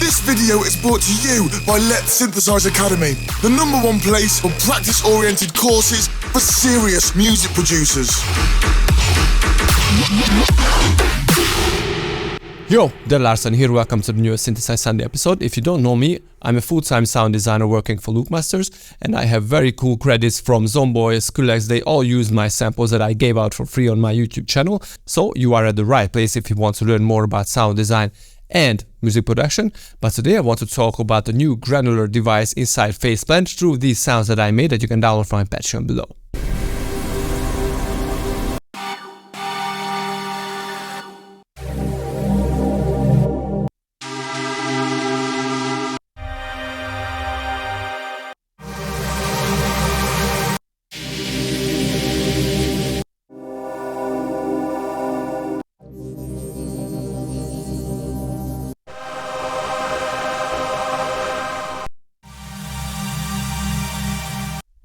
This video is brought to you by Letsynthesize Academy, the #1 place for practice-oriented courses for serious music producers. Yo, Larson here, welcome to the newest Synthesize Sunday episode. If you don't know me, I'm a full-time sound designer working for Loopmasters, and I have very cool credits from Zomboy, Skrillex. They all use my samples that I gave out for free on my YouTube channel, so you are at the right place if you want to learn more about sound design and music production. But today I want to talk about the new Granular device inside Faceplant through these sounds that I made that you can download from my Patreon below.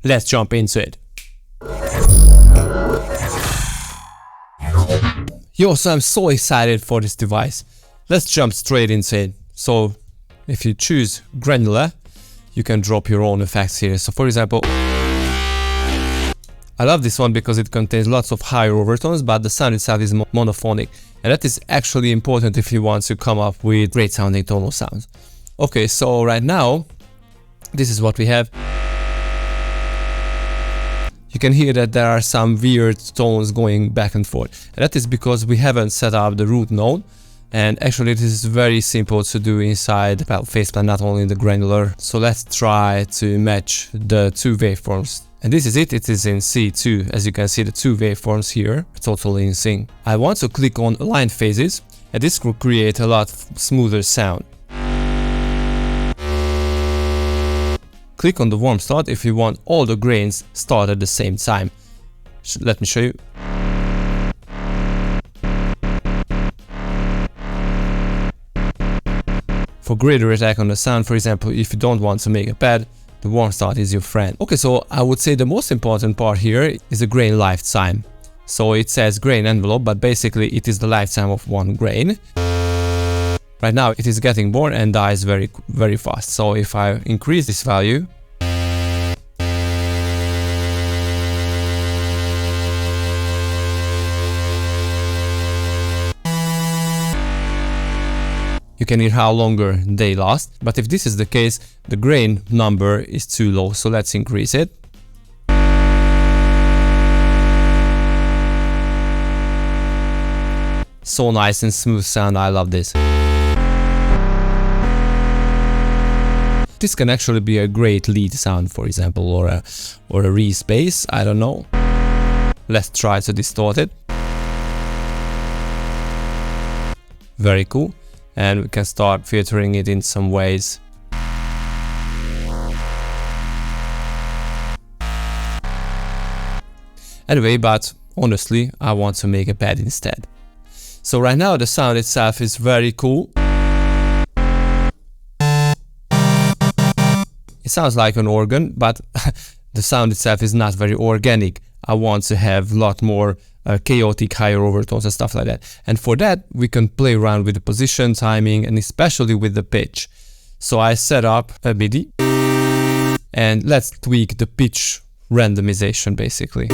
Let's jump into it. Yo, so I'm so excited for this device. Let's jump straight into it. So if you choose Granular, you can drop your own effects here. So for example, I love this one because it contains lots of higher overtones, but the sound itself is monophonic. And that is actually important if you want to come up with great sounding tonal sounds. Okay, so right now, this is what we have. You can hear that there are some weird tones going back and forth. And that is because we haven't set up the root node. And actually this is very simple to do inside Faceplant, not only in the Granular. So let's try to match the two waveforms. And this is it is in C2. As you can see, the two waveforms here are totally in sync. I want to click on Align Phases, and this will create a lot smoother sound. Click on the warm start if you want all the grains start at the same time. Let me show you. For greater attack on the sound, for example, if you don't want to make a pad, the warm start is your friend. Okay, so I would say the most important part here is the grain lifetime. So it says grain envelope, but basically it is the lifetime of one grain. Right now it is getting born and dies very fast. So if I increase this value, you can hear how longer they last. But if this is the case, the grain number is too low. So let's increase it. So nice and smooth sound, I love this. This can actually be a great lead sound, for example, or a Reese bass, I don't know. Let's try to distort it. Very cool. And we can start filtering it in some ways. Anyway, but honestly, I want to make a pad instead. So right now the sound itself is very cool. It sounds like an organ, but the sound itself is not very organic. I want to have a lot more chaotic higher overtones and stuff like that. And for that, we can play around with the position, timing, and especially with the pitch. So I set up a MIDI, and let's tweak the pitch randomization basically.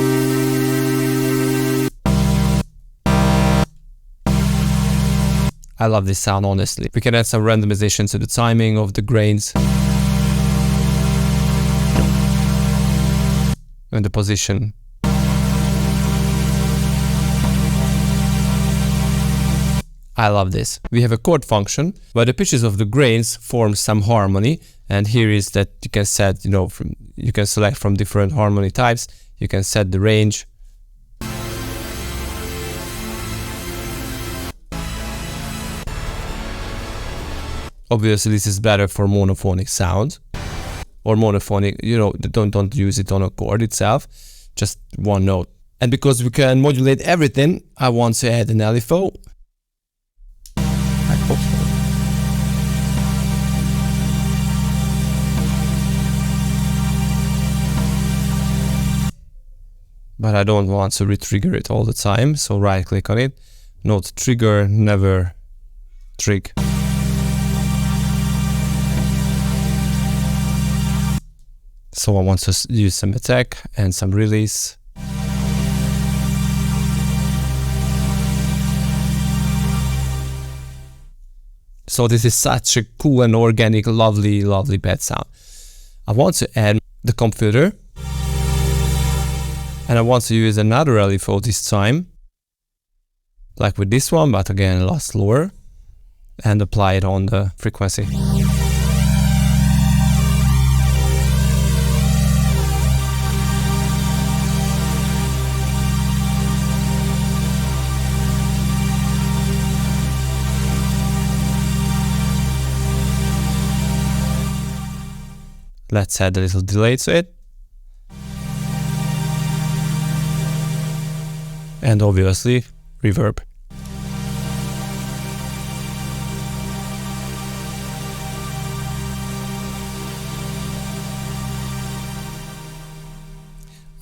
I love this sound, honestly. We can add some randomization to the timing of the grains and the position. I love this. We have a chord function where the pitches of the grains form some harmony, and here is that you can set, you can select from different harmony types. You can set the range. Obviously this is better for monophonic sound, or monophonic, don't use it on a chord itself, just one note. And because we can modulate everything, I want to add an LFO. But I don't want to re-trigger it all the time, so right click on it, note trigger, never trig. So I want to use some attack and some release. So this is such a cool and organic, lovely, lovely pad sound. I want to add the comp filter. And I want to use another LFO this time. Like with this one, but again a lot slower. And apply it on the frequency. Let's add a little delay to it. And obviously, reverb.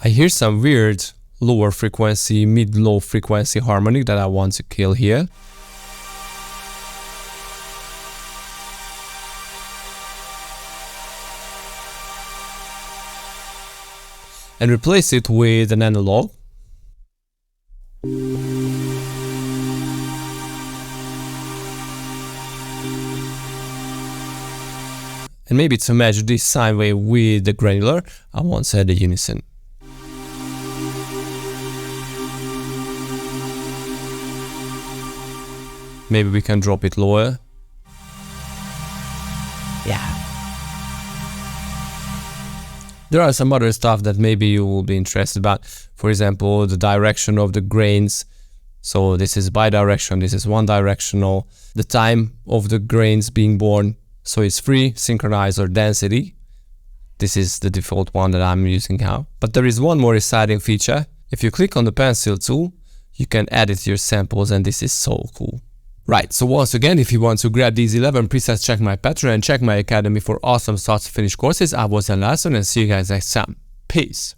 I hear some weird lower frequency, mid-low frequency harmonic that I want to kill here. And replace it with an analog. And maybe to match this sine wave with the granular, I want to add a unison. Maybe we can drop it lower. Yeah. There are some other stuff that maybe you will be interested about. For example, the direction of the grains. So this is bidirectional, this is one directional. The time of the grains being born. So it's free, synchronized, or density. This is the default one that I'm using now. But there is one more exciting feature. If you click on the pencil tool, you can edit your samples, and this is so cool. Right, so once again, if you want to grab these 11 presets, check my Patreon and check my academy for awesome start to finish courses. I was Larson, and see you guys next time. Peace.